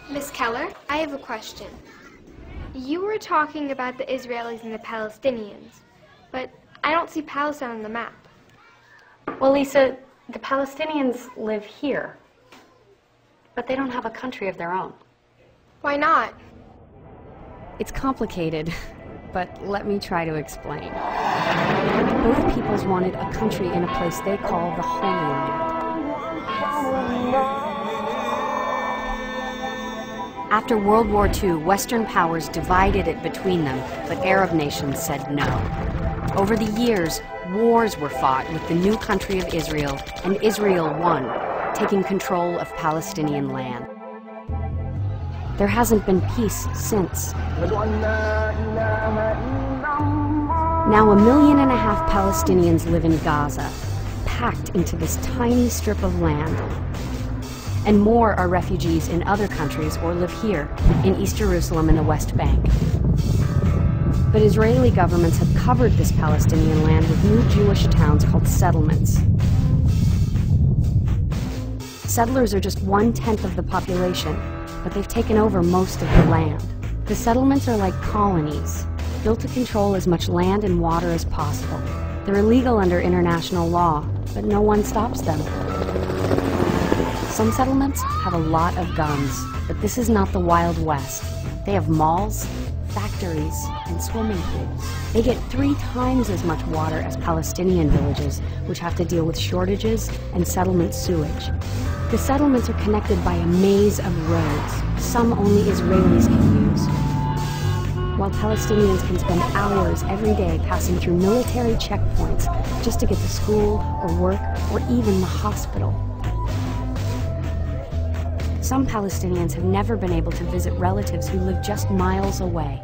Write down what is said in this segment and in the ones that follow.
Miss Keller, I have a question. You were talking about the Israelis and the Palestinians, but I don't see Palestine on the map. Well, Lisa, the Palestinians live here, but they don't have a country of their own. Why not? It's complicated, but let me try to explain. Both peoples wanted a country in a place they call the Holy Land. After World War II, Western powers divided it between them, but Arab nations said no. Over the years, wars were fought with the new country of Israel, and Israel won, taking control of Palestinian land. There hasn't been peace since. Now 1.5 million Palestinians live in Gaza, packed into this tiny strip of land. And more are refugees in other countries or live here, in East Jerusalem and the West Bank. But Israeli governments have covered this Palestinian land with new Jewish towns called settlements. Settlers are just 1/10 of the population, but they've taken over most of the land. The settlements are like colonies, built to control as much land and water as possible. They're illegal under international law, but no one stops them. Some settlements have a lot of guns, but this is not the Wild West. They have malls, factories, and swimming pools. They get 3 times as much water as Palestinian villages, which have to deal with shortages and settlement sewage. The settlements are connected by a maze of roads, some only Israelis can use, while Palestinians can spend hours every day passing through military checkpoints just to get to school or work or even the hospital. Some Palestinians have never been able to visit relatives who live just miles away.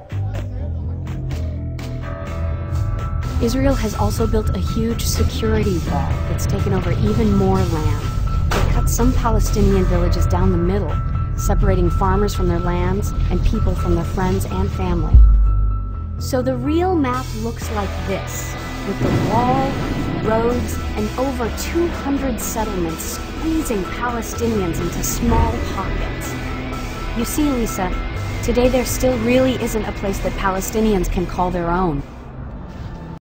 Israel has also built a huge security wall that's taken over even more land. They cut some Palestinian villages down the middle, separating farmers from their lands and people from their friends and family. So the real map looks like this, with the wall, roads, and over 200 settlements squeezing Palestinians into small pockets. You see, Lisa, today there still really isn't a place that Palestinians can call their own.